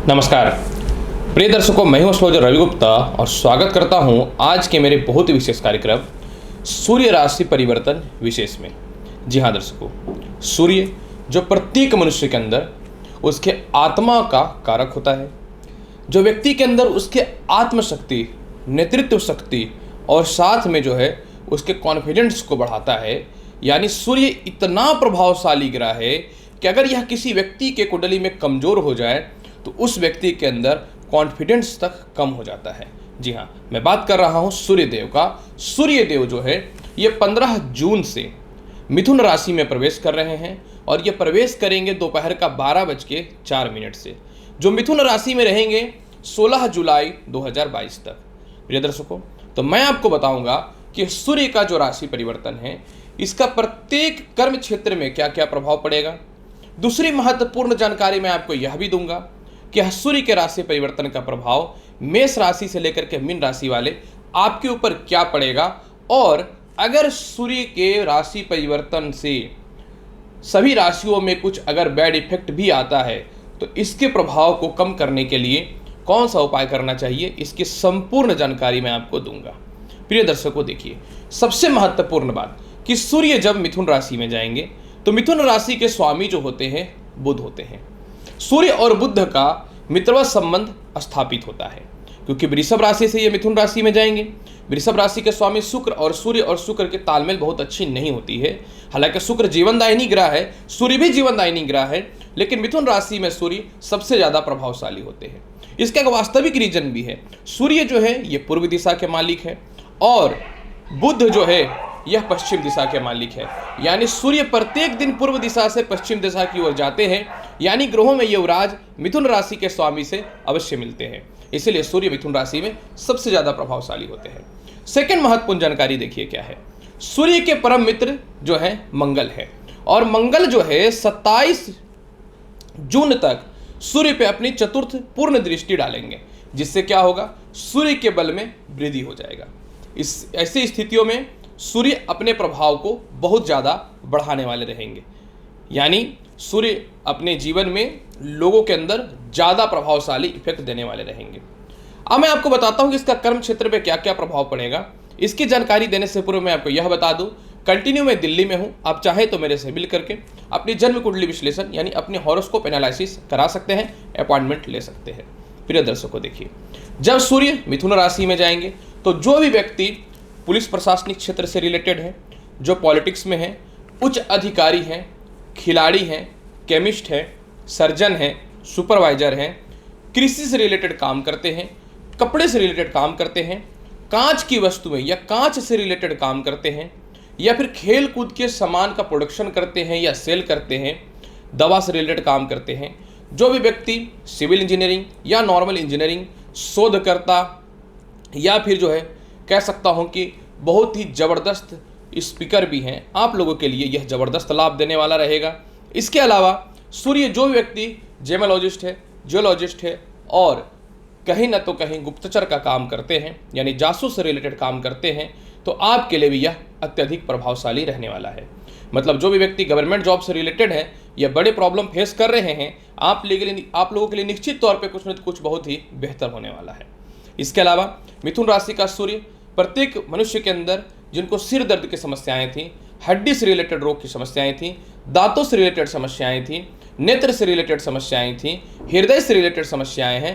नमस्कार प्रिय दर्शकों, मैं हूं एस्ट्रोलॉजर रवि गुप्ता और स्वागत करता हूं आज के मेरे बहुत ही विशेष कार्यक्रम सूर्य राशि परिवर्तन विशेष में। जी हां दर्शकों, सूर्य जो प्रत्येक मनुष्य के अंदर उसके आत्मा का कारक होता है, जो व्यक्ति के अंदर उसके आत्मशक्ति, नेतृत्व शक्ति और साथ में जो है उसके कॉन्फिडेंस को बढ़ाता है। यानी सूर्य इतना प्रभावशाली ग्रह है कि अगर यह किसी व्यक्ति के कुंडली में कमज़ोर हो जाए तो उस व्यक्ति के अंदर कॉन्फिडेंस तक कम हो जाता है। जी हाँ, मैं बात कर रहा हूँ सूर्यदेव का। सूर्यदेव जो है ये 15 जून से मिथुन राशि में प्रवेश कर रहे हैं और ये प्रवेश करेंगे दोपहर का 12:04 से, जो मिथुन राशि में रहेंगे 16 जुलाई 2022 तक। प्रिय दर्शकों, तो मैं आपको बताऊंगा कि सूर्य का जो राशि परिवर्तन है इसका प्रत्येक कर्म क्षेत्र में क्या क्या प्रभाव पड़ेगा। दूसरी महत्वपूर्ण जानकारी मैं आपको यह भी दूंगा कि सूर्य के राशि परिवर्तन का प्रभाव मेष राशि से लेकर के मीन राशि वाले आपके ऊपर क्या पड़ेगा, और अगर सूर्य के राशि परिवर्तन से सभी राशियों में कुछ अगर बैड इफेक्ट भी आता है तो इसके प्रभाव को कम करने के लिए कौन सा उपाय करना चाहिए, इसकी संपूर्ण जानकारी मैं आपको दूंगा। प्रिय दर्शकों, देखिए, सबसे महत्वपूर्ण बात कि सूर्य जब मिथुन राशि में जाएंगे तो मिथुन राशि के स्वामी जो होते हैं बुध होते हैं। सूर्य और बुध का मित्रवत संबंध स्थापित होता है क्योंकि वृषभ राशि से ये मिथुन राशि में जाएंगे। वृषभ राशि के स्वामी शुक्र और सूर्य और शुक्र के तालमेल बहुत अच्छी नहीं होती है। हालांकि शुक्र जीवनदायिनी ग्रह है, सूर्य भी जीवनदायिनी ग्रह है, लेकिन मिथुन राशि में सूर्य सबसे ज़्यादा प्रभावशाली होते हैं। इसका एक वास्तविक रीजन भी है। सूर्य जो है ये पूर्व दिशा के मालिक है और बुध जो है यह पश्चिम दिशा के मालिक है। यानी सूर्य प्रत्येक दिन पूर्व दिशा से पश्चिम दिशा की ओर जाते हैं। यानी ग्रहों में युवराज मिथुन राशि के स्वामी से अवश्य मिलते हैं, इसलिए सूर्य मिथुन राशि में सबसे ज्यादा प्रभावशाली होते हैं। सेकंड महत्वपूर्ण जानकारी देखिए क्या है। सूर्य के परम मित्र जो है मंगल है और मंगल जो है 27 जून तक सूर्य पे अपनी चतुर्थ पूर्ण दृष्टि डालेंगे, जिससे क्या होगा, सूर्य के बल में वृद्धि हो जाएगा। इस ऐसी स्थितियों में सूर्य अपने प्रभाव को बहुत ज़्यादा बढ़ाने वाले रहेंगे। यानी सूर्य अपने जीवन में लोगों के अंदर ज़्यादा प्रभावशाली इफेक्ट देने वाले रहेंगे। अब मैं आपको बताता हूँ कि इसका कर्म क्षेत्र पे क्या क्या प्रभाव पड़ेगा। इसकी जानकारी देने से पूर्व मैं आपको यह बता दूँ, कंटिन्यू मैं दिल्ली में हूँ। आप चाहे तो मेरे से मिल करके अपनी जन्म कुंडली विश्लेषण यानी अपनी हॉरोस्कोप एनालिसिस करा सकते हैं, अपॉइंटमेंट ले सकते हैं। प्रिय दर्शकों, देखिए, जब सूर्य मिथुन राशि में जाएंगे तो जो भी व्यक्ति पुलिस प्रशासनिक क्षेत्र से रिलेटेड है, जो पॉलिटिक्स में है, उच्च अधिकारी हैं, खिलाड़ी हैं, केमिस्ट हैं, सर्जन हैं, सुपरवाइजर हैं, कृषि से रिलेटेड काम करते हैं, कपड़े से रिलेटेड काम करते हैं, कांच की वस्तुएं या कांच से रिलेटेड काम करते हैं, या फिर खेल कूद के सामान का प्रोडक्शन करते हैं या सेल करते हैं, दवा से रिलेटेड काम करते हैं, जो भी व्यक्ति सिविल इंजीनियरिंग या नॉर्मल इंजीनियरिंग, शोधकर्ता, या फिर जो है कह सकता हूं कि बहुत ही ज़बरदस्त स्पीकर भी हैं, आप लोगों के लिए यह ज़बरदस्त लाभ देने वाला रहेगा। इसके अलावा सूर्य जो व्यक्ति जेमोलॉजिस्ट है, जियोलॉजिस्ट है और कहीं ना तो कहीं गुप्तचर का काम करते हैं यानी जासूस से रिलेटेड काम करते हैं, तो आपके लिए भी यह अत्यधिक प्रभावशाली रहने वाला है। मतलब जो भी व्यक्ति गवर्नमेंट जॉब से रिलेटेड है या बड़े प्रॉब्लम फेस कर रहे हैं, आप लोगों के लिए निश्चित तौर पर कुछ न कुछ बहुत ही बेहतर होने वाला है। इसके अलावा मिथुन राशि का सूर्य प्रत्येक मनुष्य के अंदर जिनको सिर दर्द की समस्याएं थी, हड्डी से रिलेटेड रोग की समस्याएं थी, दांतों से रिलेटेड समस्याएं थी, नेत्र से रिलेटेड समस्याएं थी, हृदय से रिलेटेड समस्याएं हैं,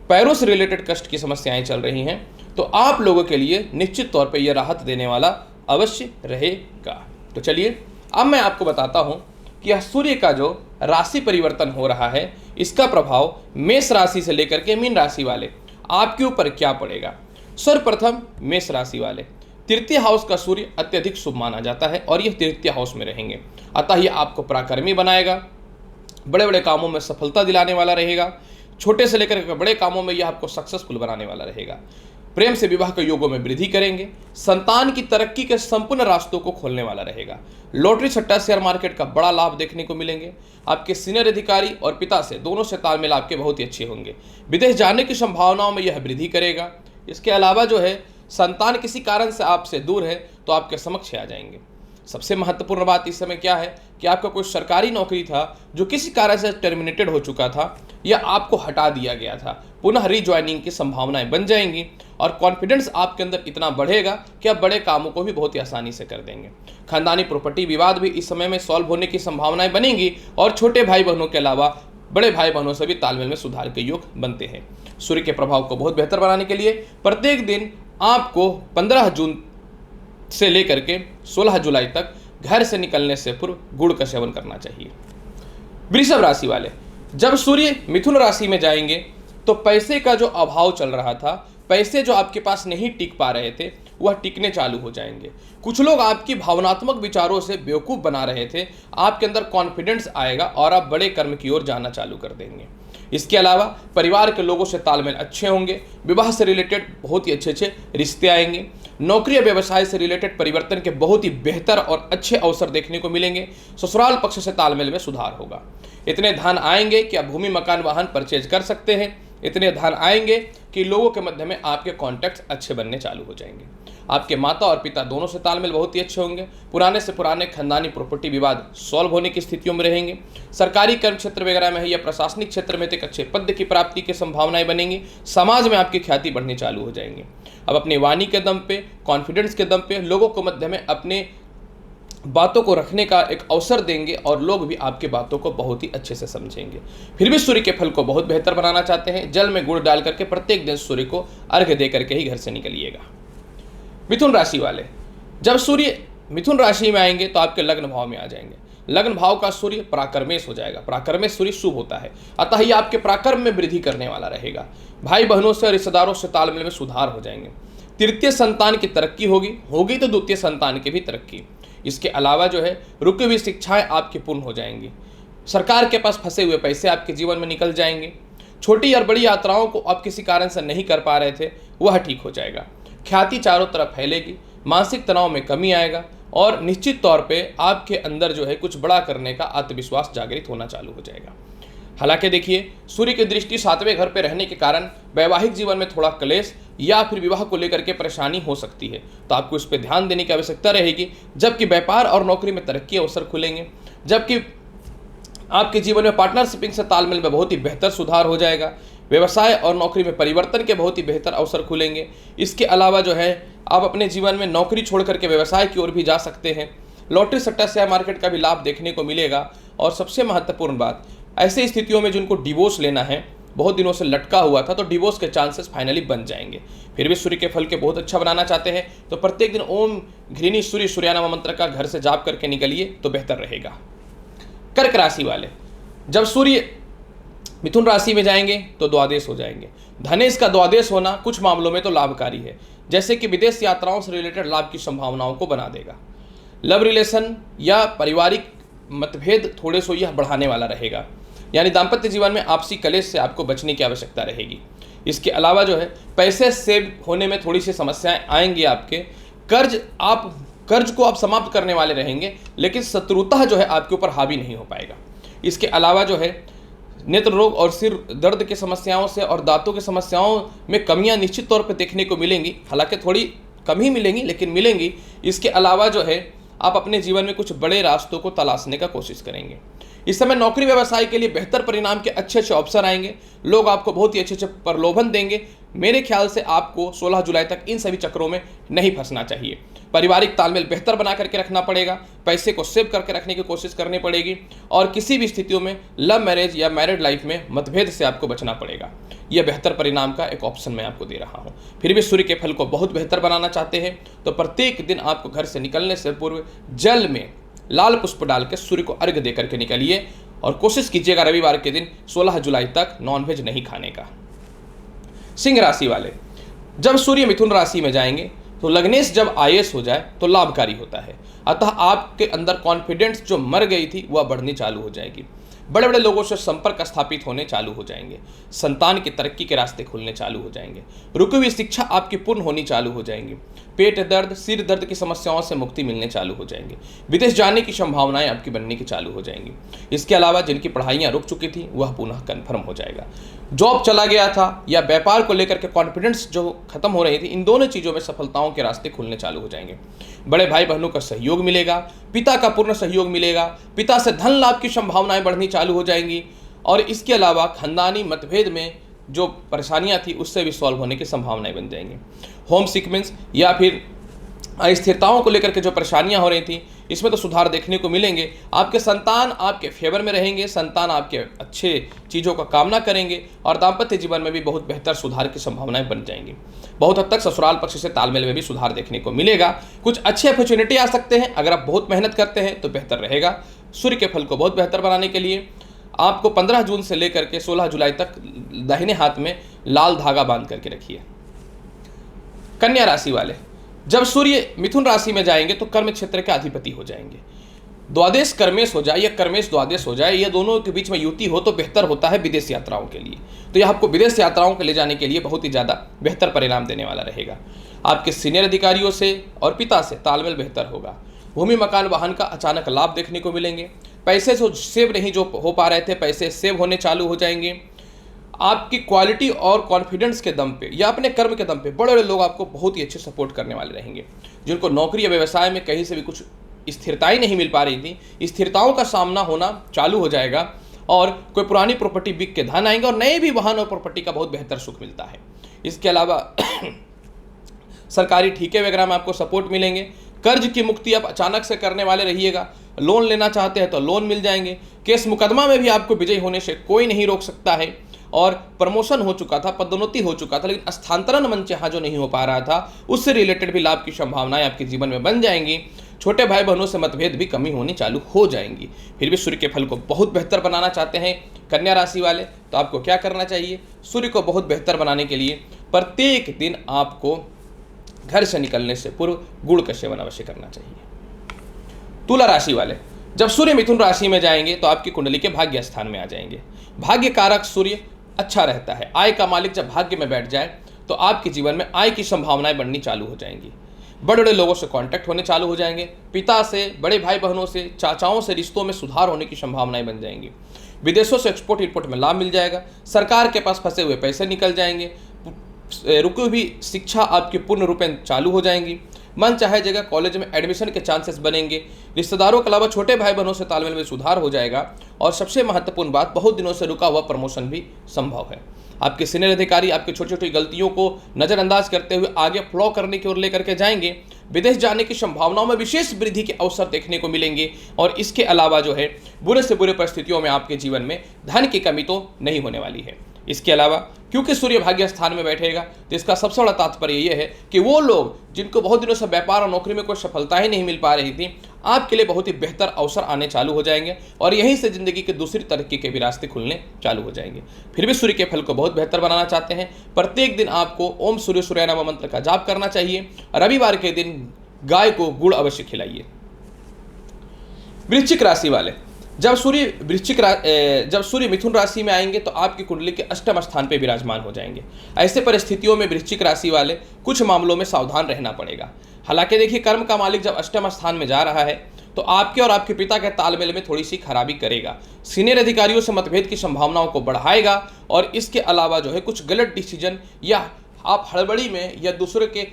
पैरों से रिलेटेड कष्ट की समस्याएं चल रही हैं, तो आप लोगों के लिए निश्चित तौर पे यह राहत देने वाला अवश्य रहेगा। तो चलिए अब मैं आपको बताता हूँ कि यह सूर्य का जो राशि परिवर्तन हो रहा है इसका प्रभाव मेष राशि से लेकर के मीन राशि वाले आपके ऊपर क्या पड़ेगा। सर्वप्रथम मेष राशि वाले, तृतीय हाउस का सूर्य अत्यधिक शुभ माना जाता है और यह तृतीय हाउस में रहेंगे, अतः यह आपको पराक्रमी बनाएगा, बड़े बड़े कामों में सफलता दिलाने वाला रहेगा, छोटे से लेकर के बड़े कामों में यह आपको सक्सेसफुल बनाने वाला रहेगा। प्रेम से विवाह के योगों में वृद्धि करेंगे, संतान की तरक्की के संपूर्ण रास्तों को खोलने वाला रहेगा। लॉटरी, सट्टा, शेयर मार्केट का बड़ा लाभ देखने को मिलेंगे। आपके सीनियर अधिकारी और पिता से दोनों से तालमेल आपके बहुत ही अच्छे होंगे। विदेश जाने की संभावनाओं में यह वृद्धि करेगा। इसके अलावा जो है संतान किसी कारण से आपसे दूर है तो आपके समक्ष आ जाएंगे। सबसे महत्वपूर्ण बात इस समय क्या है कि आपका कोई सरकारी नौकरी था जो किसी कारण से टर्मिनेटेड हो चुका था या आपको हटा दिया गया था, पुनः रीज्वाइनिंग की संभावनाएं बन जाएंगी और कॉन्फिडेंस आपके अंदर इतना बढ़ेगा कि आप बड़े कामों को भी बहुत ही आसानी से कर देंगे। खानदानी प्रॉपर्टी विवाद भी इस समय में सॉल्व होने की संभावनाएं बनेंगी और छोटे भाई बहनों के अलावा बड़े भाई बहनों से भी तालमेल में सुधार के योग बनते हैं। सूर्य के प्रभाव को बहुत बेहतर बनाने के लिए प्रत्येक दिन आपको 15 जून से लेकर के 16 जुलाई तक घर से निकलने से पूर्व गुड़ का सेवन करना चाहिए। वृषभ राशि वाले, जब सूर्य मिथुन राशि में जाएंगे तो पैसे का जो अभाव चल रहा था, पैसे जो आपके पास नहीं टिक पा रहे थे, वह टिकने चालू हो जाएंगे। कुछ लोग आपकी भावनात्मक विचारों से बेवकूफ़ बना रहे थे, आपके अंदर कॉन्फिडेंस आएगा और आप बड़े कर्म की ओर जाना चालू कर देंगे। इसके अलावा परिवार के लोगों से तालमेल अच्छे होंगे, विवाह से रिलेटेड बहुत ही अच्छे रिश्ते आएंगे, नौकरी या व्यवसाय से रिलेटेड परिवर्तन के बहुत ही बेहतर और अच्छे अवसर देखने को मिलेंगे, ससुराल पक्ष से तालमेल में सुधार होगा। इतने धन आएंगे कि आप भूमि मकान वाहन परचेज कर सकते हैं। इतने धन आएंगे कि लोगों के मध्य में आपके कॉन्टैक्ट्स अच्छे बनने चालू हो जाएंगे। आपके माता और पिता दोनों से तालमेल बहुत ही अच्छे होंगे। पुराने से पुराने खानदानी प्रॉपर्टी विवाद सॉल्व होने की स्थितियों में रहेंगे। सरकारी कर्म क्षेत्र वगैरह में है या प्रशासनिक क्षेत्र में तो एक अच्छे पद की प्राप्ति की संभावनाएं बनेंगी। समाज में आपकी ख्याति बढ़नी चालू हो जाएंगी। अब अपनी वाणी के दम पे, कॉन्फिडेंस के दम पे लोगों के मध्य में अपने बातों को रखने का एक अवसर देंगे और लोग भी आपके बातों को बहुत ही अच्छे से समझेंगे। फिर भी सूर्य के फल को बहुत बेहतर बनाना चाहते हैं, जल में गुड़ डाल करके प्रत्येक दिन सूर्य को अर्घ्य दे करके ही घर से निकलिएगा। मिथुन राशि वाले, जब सूर्य मिथुन राशि में आएंगे तो आपके लग्न भाव में आ जाएंगे। लग्न भाव का सूर्य पराक्रमेश हो जाएगा। पराक्रमेश सूर्य शुभ होता है, अतः ये आपके पराक्रम में वृद्धि करने वाला रहेगा। भाई बहनों से, रिश्तेदारों से तालमेल में सुधार हो जाएंगे। तृतीय संतान की तरक्की होगी तो द्वितीय संतान की भी तरक्की। इसके अलावा जो है रुकी हुई शिक्षाएं आपकी पूर्ण हो जाएंगी। सरकार के पास फंसे हुए पैसे आपके जीवन में निकल जाएंगे। छोटी और बड़ी यात्राओं को आप किसी कारण से नहीं कर पा रहे थे, वह ठीक हो जाएगा। ख्याति चारों तरफ फैलेगी, मानसिक तनाव में कमी आएगा और निश्चित तौर पे आपके अंदर जो है कुछ बड़ा करने का आत्मविश्वास जागृत होना चालू हो जाएगा। हालांकि देखिए, सूर्य की दृष्टि 7वें घर पे रहने के कारण वैवाहिक जीवन में थोड़ा क्लेश या फिर विवाह को लेकर के परेशानी हो सकती है, तो आपको इस पर ध्यान देने की आवश्यकता रहेगी। जबकि व्यापार और नौकरी में तरक्की अवसर खुलेंगे, जबकि आपके जीवन में पार्टनरशिपिंग से तालमेल में बहुत ही बेहतर सुधार हो जाएगा। व्यवसाय और नौकरी में परिवर्तन के बहुत ही बेहतर अवसर खुलेंगे। इसके अलावा जो है आप अपने जीवन में नौकरी छोड़ करके व्यवसाय की ओर भी जा सकते हैं। लॉटरी सट्टा शेयर मार्केट का भी लाभ देखने को मिलेगा। और सबसे महत्वपूर्ण बात, ऐसे स्थितियों में जिनको डिवोर्स लेना है, बहुत दिनों से लटका हुआ था, तो डिवोर्स के चांसेस फाइनली बन जाएंगे। फिर भी सूर्य के फल के बहुत अच्छा बनाना चाहते हैं तो प्रत्येक दिन ओम घृणी सूर्य सूर्यानामा मंत्र का घर से जाप करके निकलिए तो बेहतर रहेगा। कर्क राशि वाले, जब सूर्य मिथुन राशि में जाएंगे तो द्वादश हो जाएंगे। धनेश का द्वादश होना कुछ मामलों में तो लाभकारी है, जैसे कि विदेश यात्राओं से रिलेटेड लाभ की संभावनाओं को बना देगा। लव रिलेशन या पारिवारिक मतभेद थोड़े सो यह बढ़ाने वाला रहेगा, यानी दाम्पत्य जीवन में आपसी कलेश से आपको बचने की आवश्यकता रहेगी। इसके अलावा जो है पैसे सेव होने में थोड़ी सी समस्याएं आएंगी। आपके कर्ज को आप समाप्त करने वाले रहेंगे, लेकिन शत्रुता जो है आपके ऊपर हावी नहीं हो पाएगा। इसके अलावा जो है नेत्र रोग और सिर दर्द की समस्याओं से और दांतों की समस्याओं में कमियां निश्चित तौर पर देखने को मिलेंगी। हालांकि थोड़ी कम ही मिलेंगी, लेकिन मिलेंगी। इसके अलावा जो है आप अपने जीवन में कुछ बड़े रास्तों को तलाशने का कोशिश करेंगे। इस समय नौकरी व्यवसाय के लिए बेहतर परिणाम के अच्छे अवसर आएंगे। लोग आपको बहुत ही अच्छे प्रलोभन देंगे। मेरे ख्याल से आपको 16 जुलाई तक इन सभी चक्रों में नहीं फंसना चाहिए। पारिवारिक तालमेल बेहतर बना करके रखना पड़ेगा, पैसे को सेव करके रखने की कोशिश करनी पड़ेगी और किसी भी स्थितियों में लव मैरिज या मैरिड लाइफ में मतभेद से आपको बचना पड़ेगा। यह बेहतर परिणाम का एक ऑप्शन मैं आपको दे रहा हूँ। फिर भी सूर्य के फल को बहुत बेहतर बनाना चाहते हैं तो प्रत्येक दिन आपको घर से निकलने से पूर्व जल में लाल पुष्प डाल के सूर्य को अर्घ्य दे करके निकलिए और कोशिश कीजिएगा रविवार के दिन 16 जुलाई तक नॉनवेज नहीं खाने का। सिंह राशि वाले, जब सूर्य मिथुन राशि में जाएंगे तो लग्नेश जब आईएएस हो जाए तो लाभकारी होता है। अतः आपके अंदर कॉन्फिडेंस जो मर गई थी वह बढ़नी चालू हो जाएगी। बड़े बड़े लोगों से संपर्क स्थापित होने चालू हो जाएंगे, संतान की तरक्की के रास्ते खुलने चालू हो जाएंगे, रुकी हुई शिक्षा आपकी पूर्ण होनी चालू हो जाएंगी, पेट दर्द, सिर दर्द की समस्याओं से मुक्ति मिलने चालू हो जाएंगे, विदेश जाने की संभावनाएं आपकी बनने की चालू हो जाएंगी। इसके अलावा जिनकी पढ़ाइयाँ रुक चुकी थी वह पुनः कन्फर्म हो जाएगा, जॉब चला गया था या व्यापार को लेकर के कॉन्फिडेंस जो खत्म हो रही थी, इन दोनों चीज़ों में सफलताओं के रास्ते खुलने चालू हो जाएंगे। बड़े भाई बहनों का सहयोग मिलेगा, पिता का पूर्ण सहयोग मिलेगा, पिता से धन लाभ की संभावनाएं बढ़नी चालू हो जाएंगी और इसके अलावा खानदानी मतभेद में जो परेशानियां थी उससे भी सॉल्व होने की संभावनाएं बन जाएंगी। होम सिकमेंस या फिर अस्थिरताओं को लेकर के जो परेशानियां हो रही थी इसमें तो सुधार देखने को मिलेंगे। आपके संतान आपके फेवर में रहेंगे, संतान आपके अच्छे चीज़ों का कामना करेंगे और दाम्पत्य जीवन में भी बहुत बेहतर सुधार की संभावनाएं बन जाएंगी। बहुत हद तक ससुराल पक्ष से तालमेल में भी सुधार देखने को मिलेगा। कुछ अच्छे अपॉर्चुनिटी आ सकते हैं, अगर आप बहुत मेहनत करते हैं तो बेहतर रहेगा। सूर्य के फल को बहुत बेहतर बनाने के लिए आपको 15 जून से लेकर के 16 जुलाई तक दाहिने हाथ में लाल धागा बांध करके रखिए। कन्या राशि वाले, जब सूर्य मिथुन राशि में जाएंगे तो कर्म क्षेत्र के अधिपति हो जाएंगे। द्वादश कर्मेश हो जाए या कर्मेश द्वादश हो जाए, ये दोनों के बीच में युति हो तो बेहतर होता है विदेश यात्राओं के लिए। तो यह आपको विदेश यात्राओं के ले जाने के लिए बहुत ही ज़्यादा बेहतर परिणाम देने वाला रहेगा। आपके सीनियर अधिकारियों से और पिता से तालमेल बेहतर होगा। भूमि मकान वाहन का अचानक लाभ देखने को मिलेंगे। पैसे जो सेव नहीं जो हो पा रहे थे, पैसे सेव होने चालू हो जाएंगे। आपकी क्वालिटी और कॉन्फिडेंस के दम पे या अपने कर्म के दम पे बड़े बड़े लोग आपको बहुत ही अच्छे सपोर्ट करने वाले रहेंगे। जिनको नौकरी या व्यवसाय में कहीं से भी कुछ स्थिरताएं नहीं मिल पा रही थी, स्थिरताओं का सामना होना चालू हो जाएगा और कोई पुरानी प्रॉपर्टी बिक के धन आएंगे और नए भी वाहन और प्रॉपर्टी का बहुत बेहतर सुख मिलता है। इसके अलावा सरकारी ठीके वगैरह में आपको सपोर्ट मिलेंगे। कर्ज की मुक्ति आप अचानक से करने वाले रहिएगा। लोन लेना चाहते हैं तो लोन मिल जाएंगे। केस मुकदमा में भी आपको विजयी होने से कोई नहीं रोक सकता है। और प्रमोशन हो चुका था, पदोन्नति हो चुका था, लेकिन स्थानांतरण मंच यहाँ जो नहीं हो पा रहा था उससे रिलेटेड भी लाभ की संभावनाएं आपके जीवन में बन जाएंगी। छोटे भाई बहनों से मतभेद भी कमी होनी चालू हो जाएंगी। फिर भी सूर्य के फल को बहुत बेहतर बनाना चाहते हैं कन्या राशि वाले, तो आपको क्या करना चाहिए? सूर्य को बहुत बेहतर बनाने के लिए प्रत्येक दिन आपको घर से निकलने से पूर्व गुड़ का सेवन अवश्य करना चाहिए। तुला राशि वाले, जब सूर्य मिथुन राशि में जाएंगे तो आपकी कुंडली के भाग्य स्थान में आ जाएंगे। भाग्य कारक सूर्य अच्छा रहता है। आय का मालिक जब भाग्य में बैठ जाए तो आपके जीवन में आय की संभावनाएं बढ़नी चालू हो जाएंगी। बड़े बड़े लोगों से कांटेक्ट होने चालू हो जाएंगे। पिता से, बड़े भाई बहनों से, चाचाओं से रिश्तों में सुधार होने की संभावनाएं बन जाएंगी। विदेशों से एक्सपोर्ट इंपोर्ट में लाभ मिल जाएगा। सरकार के पास फंसे हुए पैसे निकल जाएंगे। रुकी हुई शिक्षा आपकी पूर्ण रूपेण चालू हो जाएंगी। मन चाहे जगह कॉलेज में एडमिशन के चांसेस बनेंगे। रिश्तेदारों के अलावा छोटे भाई बहनों से तालमेल में सुधार हो जाएगा। और सबसे महत्वपूर्ण बात, बहुत दिनों से रुका हुआ प्रमोशन भी संभव है। आपके सीनियर अधिकारी आपकी छोटी छोटी गलतियों को नज़रअंदाज करते हुए आगे फ्लो करने की ओर लेकर के जाएंगे। विदेश जाने की संभावनाओं में विशेष वृद्धि के अवसर देखने को मिलेंगे। और इसके अलावा जो है बुरे से बुरे परिस्थितियों में आपके जीवन में धन की कमी तो नहीं होने वाली है। इसके अलावा क्योंकि सूर्य भाग्य स्थान में बैठेगा तो इसका सबसे बड़ा तात्पर्य यह है कि वो लोग जिनको बहुत दिनों से व्यापार और नौकरी में कोई सफलता ही नहीं मिल पा रही थी, आपके लिए बहुत ही बेहतर अवसर आने चालू हो जाएंगे और यहीं से जिंदगी के दूसरी तरक्की के भी रास्ते खुलने चालू हो जाएंगे। फिर भी सूर्य के फल को बहुत बेहतर बनाना चाहते हैं, प्रत्येक दिन आपको ओम सूर्य सूर्य नमः मंत्र का जाप करना चाहिए। रविवार के दिन गाय को गुड़ अवश्य खिलाइए। वृश्चिक राशि वाले, जब सूर्य मिथुन राशि में आएंगे तो आपकी कुंडली के अष्टम स्थान पे विराजमान हो जाएंगे। ऐसे परिस्थितियों में वृश्चिक राशि वाले कुछ मामलों में सावधान रहना पड़ेगा। हालांकि देखिए, कर्म का मालिक जब अष्टम स्थान में जा रहा है तो आपके और आपके पिता के तालमेल में थोड़ी सी खराबी करेगा। सीनियर अधिकारियों से मतभेद की संभावनाओं को बढ़ाएगा और इसके अलावा जो है कुछ गलत डिसीजन या आप हड़बड़ी में या दूसरे के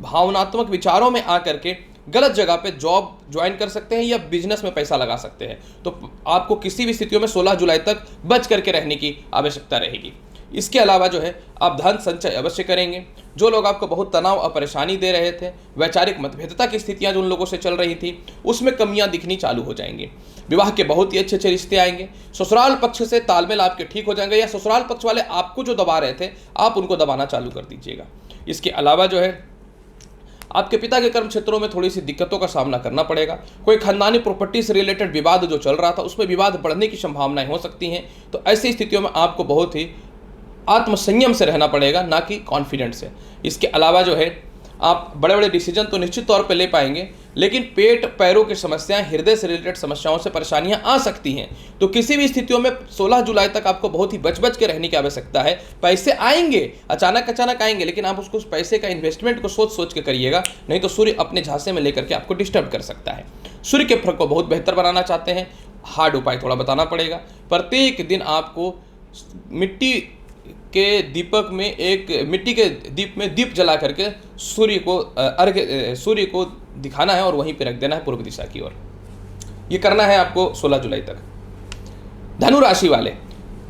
भावनात्मक विचारों में आकर के गलत जगह पे जॉब ज्वाइन कर सकते हैं या बिजनेस में पैसा लगा सकते हैं। तो आपको किसी भी स्थितियों में 16 जुलाई तक बच करके रहने की आवश्यकता रहेगी। इसके अलावा जो है आप धन संचय अवश्य करेंगे। जो लोग आपको बहुत तनाव और परेशानी दे रहे थे, वैचारिक मतभेदता की स्थितियां जो उन लोगों से चल रही थी, उसमें कमियां दिखनी चालू हो जाएंगी। विवाह के बहुत ही अच्छे अच्छे रिश्ते आएंगे। ससुराल पक्ष से तालमेल आपके ठीक हो जाएंगे या ससुराल पक्ष वाले आपको जो दबा रहे थे आप उनको दबाना चालू कर दीजिएगा। इसके अलावा जो है आपके पिता के कर्म क्षेत्रों में थोड़ी सी दिक्कतों का सामना करना पड़ेगा। कोई खानदानी प्रॉपर्टी से रिलेटेड विवाद जो चल रहा था उसमें विवाद बढ़ने की संभावनाएं हो सकती हैं। तो ऐसी स्थितियों में आपको बहुत ही आत्मसंयम से रहना पड़ेगा, ना कि कॉन्फिडेंट से। इसके अलावा जो है आप बड़े बड़े डिसीजन तो निश्चित तौर पर ले पाएंगे, लेकिन पेट पैरों की समस्याएं, हृदय से रिलेटेड समस्याओं से परेशानियां आ सकती हैं। तो किसी भी स्थितियों में 16 जुलाई तक आपको बहुत ही बच के रहने की आवश्यकता है। पैसे आएंगे, अचानक आएंगे, लेकिन आप उसको उस पैसे का इन्वेस्टमेंट को सोच के करिएगा, नहीं तो सूर्य अपने झांसे में लेकर के आपको डिस्टर्ब कर सकता है। सूर्य के फल को बहुत बेहतर बनाना चाहते हैं, हार्ड उपाय थोड़ा बताना पड़ेगा। प्रत्येक दिन आपको मिट्टी के दीप में दीप जला करके सूर्य को दिखाना है और वहीं पे रख देना है पूर्व दिशा की ओर। ये करना है आपको 16 जुलाई तक। धनु राशि वाले,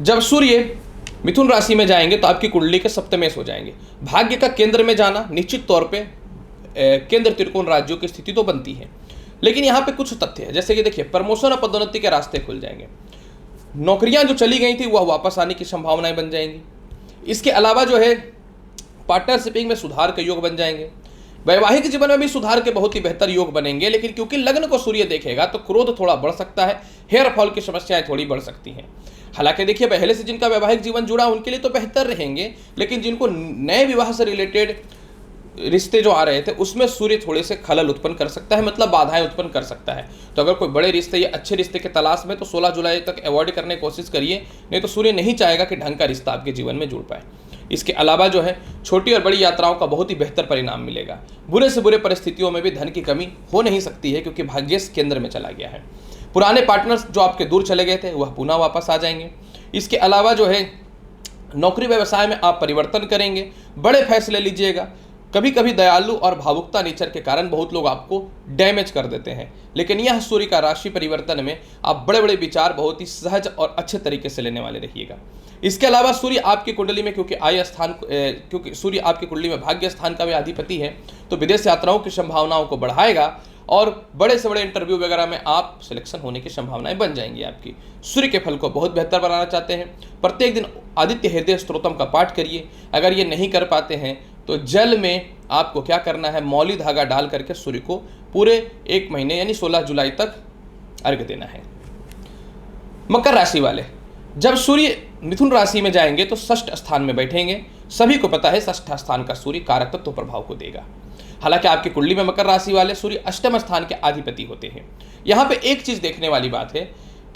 जब सूर्य मिथुन राशि में जाएंगे तो आपकी कुंडली के सप्तमेश हो जाएंगे। भाग्य का केंद्र में जाना निश्चित तौर पे केंद्र त्रिकोण राज्यों की स्थिति तो बनती है, लेकिन यहाँ पे कुछ तथ्य है, जैसे कि देखिए प्रमोशन और पदोन्नति के रास्ते खुल जाएंगे। नौकरियां जो चली गई थी वह वापस आने की संभावनाएं बन जाएंगी। इसके अलावा जो है पार्टनरशिपिंग में सुधार के योग बन जाएंगे। वैवाहिक जीवन में भी सुधार के बहुत ही बेहतर योग बनेंगे, लेकिन क्योंकि लग्न को सूर्य देखेगा तो क्रोध थोड़ा बढ़ सकता है, हेयर फॉल की समस्याएं थोड़ी बढ़ सकती हैं। हालांकि देखिए पहले से जिनका वैवाहिक जीवन जुड़ा उनके लिए तो बेहतर रहेंगे, लेकिन जिनको नए विवाह से रिलेटेड रिश्ते जो आ रहे थे उसमें सूर्य थोड़े से खलल उत्पन्न कर सकता है, मतलब बाधाएं उत्पन्न कर सकता है। तो अगर कोई बड़े रिश्ते या अच्छे रिश्ते के तलाश में तो 16 जुलाई तक अवॉइड करने की कोशिश करिए, नहीं तो सूर्य नहीं चाहेगा कि ढंग का रिश्ता आपके जीवन में जुड़ पाए। इसके अलावा जो है छोटी और बड़ी यात्राओं का बहुत ही बेहतर परिणाम मिलेगा। बुरे से बुरे परिस्थितियों में भी धन की कमी हो नहीं सकती है, क्योंकि भाग्य केंद्र में चला गया है। पुराने पार्टनर्स जो आपके दूर चले गए थे वह पुनः वापस आ जाएंगे। इसके अलावा जो है नौकरी व्यवसाय में आप परिवर्तन करेंगे, बड़े फैसले लीजिएगा। कभी कभी दयालु और भावुकता नेचर के कारण बहुत लोग आपको डैमेज कर देते हैं, लेकिन यह सूर्य का राशि परिवर्तन में आप बड़े बड़े विचार बहुत ही सहज और अच्छे तरीके से लेने वाले रहिएगा। इसके अलावा सूर्य आपकी कुंडली में क्योंकि सूर्य आपकी कुंडली में भाग्य स्थान का भी अधिपति है, तो विदेश यात्राओं की संभावनाओं को बढ़ाएगा और बड़े से बड़े इंटरव्यू वगैरह में आप सिलेक्शन होने की संभावनाएं बन जाएंगी आपकी। सूर्य के फल को बहुत बेहतर बनाना चाहते हैं, प्रत्येक दिन आदित्य हृदय स्तोत्रम का पाठ करिए। अगर ये नहीं कर पाते हैं तो जल में आपको क्या करना है, मौली धागा डाल करके सूर्य को पूरे 1 महीने यानी 16 जुलाई तक अर्घ्य देना है। मकर राशि वाले, जब सूर्य मिथुन राशि में जाएंगे तो षष्ठ स्थान में बैठेंगे। सभी को पता है षष्ठ स्थान का सूर्य कारक तत्व प्रभाव को देगा। हालांकि आपकी कुंडली में मकर राशि वाले सूर्य अष्टम स्थान के अधिपति होते हैं। यहाँ पे एक चीज देखने वाली बात है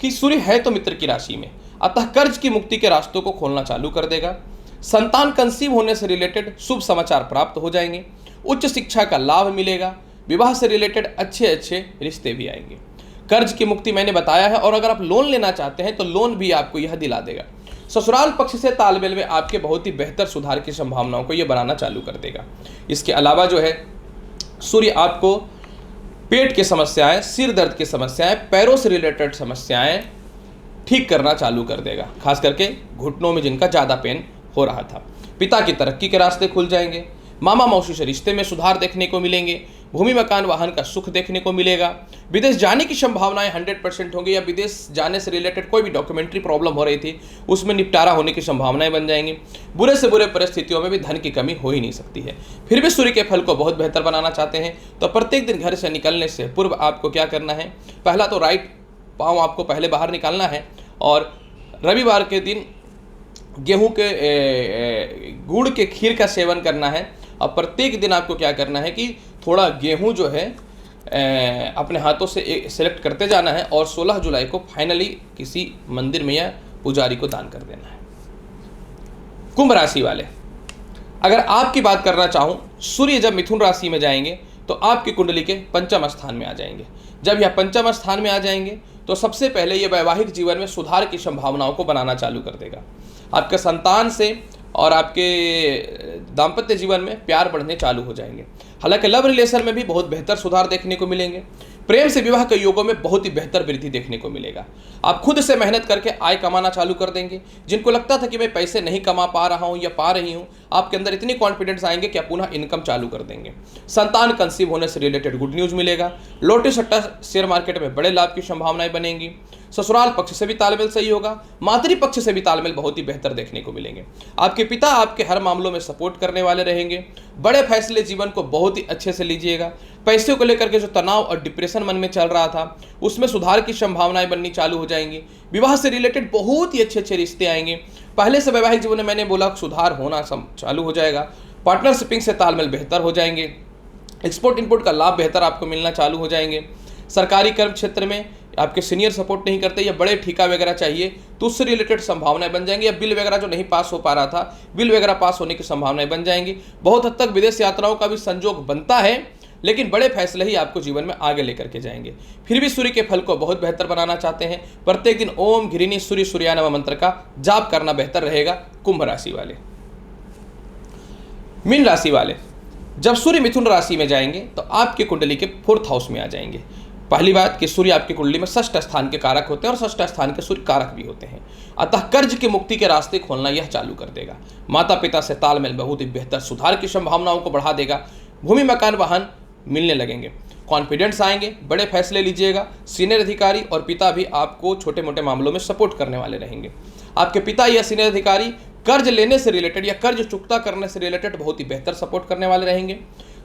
कि सूर्य है तो मित्र की राशि में, अतः कर्ज की मुक्ति के रास्तों को खोलना चालू कर देगा। संतान कंसीव होने से रिलेटेड शुभ समाचार प्राप्त हो जाएंगे। उच्च शिक्षा का लाभ मिलेगा। विवाह से रिलेटेड अच्छे रिश्ते भी आएंगे। कर्ज की मुक्ति मैंने बताया है, और अगर आप लोन लेना चाहते हैं तो लोन भी आपको यह दिला देगा। ससुराल पक्ष से तालमेल में आपके बहुत ही बेहतर सुधार की संभावनाओं को यह बनाना चालू कर देगा। इसके अलावा जो है सूर्य आपको पेट की समस्याएं, सिर दर्द की समस्याएं, पैरों से रिलेटेड समस्याएं ठीक करना चालू कर देगा, खास करके घुटनों में जिनका ज़्यादा पेन हो रहा था। पिता की तरक्की के रास्ते खुल जाएंगे। मामा मौसी से रिश्ते में सुधार देखने को मिलेंगे। भूमि मकान वाहन का सुख देखने को मिलेगा। विदेश जाने की संभावनाएं 100% होंगी, या विदेश जाने से रिलेटेड कोई भी डॉक्यूमेंट्री प्रॉब्लम हो रही थी उसमें निपटारा होने की संभावनाएं बन जाएंगी। बुरे से बुरे परिस्थितियों में भी धन की कमी हो ही नहीं सकती है। फिर भी सूर्य के फल को बहुत बेहतर बनाना चाहते हैं तो प्रत्येक दिन घर से निकलने से पूर्व आपको क्या करना है, पहला तो राइट पाँव आपको पहले बाहर निकालना है, और रविवार के दिन गेहूं के गुड़ के खीर का सेवन करना है। और प्रत्येक दिन आपको क्या करना है कि थोड़ा गेहूं जो है अपने हाथों से सेलेक्ट करते जाना है, और 16 जुलाई को फाइनली किसी मंदिर में या पुजारी को दान कर देना है। कुंभ राशि वाले, अगर आपकी बात करना चाहूँ, सूर्य जब मिथुन राशि में जाएंगे तो आपकी कुंडली के पंचम स्थान में आ जाएंगे। जब यह पंचम स्थान में आ जाएंगे तो सबसे पहले ये वैवाहिक जीवन में सुधार की संभावनाओं को बनाना चालू कर देगा। आपके संतान से और आपके दाम्पत्य जीवन में प्यार बढ़ने चालू हो जाएंगे। हालांकि लव रिलेशन में भी बहुत बेहतर सुधार देखने को मिलेंगे। प्रेम से विवाह के योगों में बहुत ही बेहतर वृद्धि देखने को मिलेगा। आप खुद से मेहनत करके आय कमाना चालू कर देंगे। जिनको लगता था कि मैं पैसे नहीं कमा पा रहा हूँ या पा रही हूँ, आपके अंदर इतनी कॉन्फिडेंस आएंगे कि आप पुनः इनकम चालू कर देंगे। संतान कंसीव होने से रिलेटेड गुड न्यूज मिलेगा। लोटे सट्टा शेयर मार्केट में बड़े लाभ की संभावनाएं बनेंगी। ससुराल पक्ष से भी तालमेल सही होगा। मातृ पक्ष से भी तालमेल बहुत ही बेहतर देखने को मिलेंगे। आपके पिता आपके हर मामलों में सपोर्ट करने वाले रहेंगे। बड़े फैसले जीवन को बहुत ही अच्छे से लीजिएगा। पैसे को लेकर के जो तनाव और डिप्रेशन मन में चल रहा था उसमें सुधार की संभावनाएं बननी चालू हो जाएंगी। विवाह से रिलेटेड बहुत ही अच्छे रिश्ते आएंगे। पहले से वैवाहिक जीवन में मैंने बोला सुधार होना चालू हो जाएगा। पार्टनरशिपिंग से तालमेल बेहतर हो जाएंगे। एक्सपोर्ट इंपोर्ट का लाभ बेहतर आपको मिलना चालू हो जाएंगे। सरकारी कर्म क्षेत्र में आपके सीनियर सपोर्ट नहीं करते या बड़े ठेका वगैरह चाहिए तो उससे रिलेटेड संभावनाएं बन जाएंगी, या बिल वगैरह जो नहीं पास हो पा रहा था, बिल वगैरह पास होने की संभावनाएं बन जाएंगी। बहुत हद तक विदेश यात्राओं का भी संजोग बनता है, लेकिन बड़े फैसले ही आपको जीवन में आगे लेकर के जाएंगे। फिर भी सूर्य के फल को बहुत बेहतर बनाना चाहते हैं, प्रत्येक दिन ओम घिरिनी सूर्य सूर्या नमः मंत्र का जाप करना बेहतर रहेगा। कुंभ राशि वाले, मीन राशि वाले, जब सूर्य मिथुन राशि में जाएंगे तो आपके कुंडली के 4th हाउस में आ जाएंगे। पहली बात कि सूर्य आपकी कुंडली में 6ठ स्थान के कारक होते हैं और 6ठ स्थान के सूर्य कारक भी होते हैं, अतः कर्ज की मुक्ति के रास्ते खोलना यह चालू कर देगा। माता पिता से तालमेल बहुत ही बेहतर सुधार की संभावनाओं को बढ़ा देगा। भूमि मकान वाहन मिलने लगेंगे, कॉन्फिडेंस आएंगे, बड़े फैसले लीजिएगा। सीनियर अधिकारी और पिता भी आपको छोटे मोटे मामलों में सपोर्ट करने वाले रहेंगे। आपके पिता या सीनियर अधिकारी कर्ज लेने से रिलेटेड या कर्ज चुकता करने से रिलेटेड बहुत ही बेहतर सपोर्ट करने वाले रहेंगे।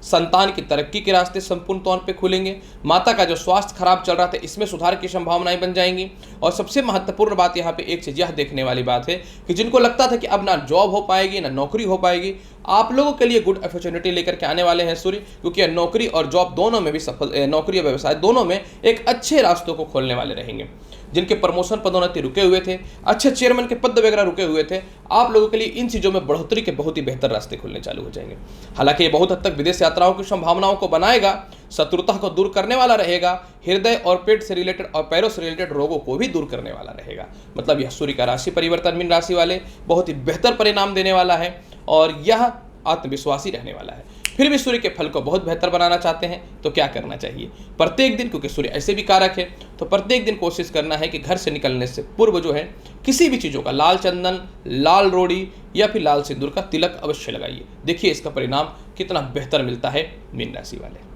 संतान की तरक्की के रास्ते संपूर्ण तौर पे खुलेंगे। माता का जो स्वास्थ्य खराब चल रहा था इसमें सुधार की संभावनाएं बन जाएंगी। और सबसे महत्वपूर्ण बात यहाँ पे एक चीज यह देखने वाली बात है कि जिनको लगता था कि अब ना जॉब हो पाएगी ना नौकरी हो पाएगी, आप लोगों के लिए गुड अपॉर्चुनिटी लेकर के आने वाले हैं सूर्य, क्योंकि नौकरी और जॉब दोनों में भी सफल, नौकरी और व्यवसाय दोनों में एक अच्छे रास्तों को खोलने वाले रहेंगे। जिनके प्रमोशन पदोन्नति रुके हुए थे, अच्छे चेयरमैन के पद वगैरह रुके हुए थे, आप लोगों के लिए इन चीज़ों में बढ़ोतरी के बहुत ही बेहतर रास्ते खुलने चालू हो जाएंगे। हालांकि ये बहुत हद तक विदेश यात्राओं की संभावनाओं को बनाएगा, शत्रुता को दूर करने वाला रहेगा, हृदय और पेट से रिलेटेड और पैरों से रिलेटेड रोगों को भी दूर करने वाला रहेगा। मतलब यह सूर्य का राशि परिवर्तन मीन राशि वाले बहुत ही बेहतर परिणाम देने वाला है और यह आत्मविश्वासी रहने वाला है। फिर भी सूर्य के फल को बहुत बेहतर बनाना चाहते हैं तो क्या करना चाहिए? प्रत्येक दिन, क्योंकि सूर्य ऐसे भी कारक है, तो प्रत्येक दिन कोशिश करना है कि घर से निकलने से पूर्व जो है किसी भी चीज़ों का लाल चंदन, लाल रोड़ी या फिर लाल सिंदूर का तिलक अवश्य लगाइए। देखिए इसका परिणाम कितना बेहतर मिलता है मीन राशि वाले।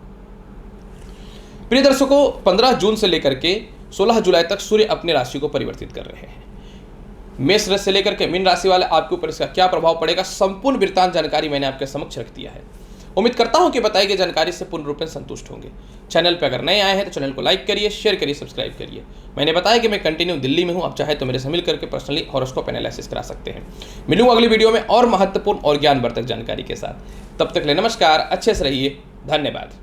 प्रिय दर्शकों, 15 जून से लेकर के 16 जुलाई तक सूर्य अपनी राशि को परिवर्तित कर रहे हैं। मेष राशि से लेकर के मीन राशि वाले आपके ऊपर इसका क्या प्रभाव पड़ेगा, संपूर्ण वृत्तांत जानकारी मैंने आपके समक्ष रख दिया है। उम्मीद करता हूं कि बताई गई जानकारी से पूर्ण रूप में संतुष्ट होंगे। चैनल पर अगर नए आए हैं तो चैनल को लाइक करिए, शेयर करिए, सब्सक्राइब करिए। मैंने बताया कि मैं कंटिन्यू दिल्ली में हूं, आप चाहे तो मेरे से मिल करके पर्सनली हॉरोस्कोप एनालिसिस करा सकते हैं। मिलूंगा अगली वीडियो में और महत्वपूर्ण और ज्ञानवर्धक जानकारी के साथ। तब तक ले नमस्कार, अच्छे से रहिए, धन्यवाद।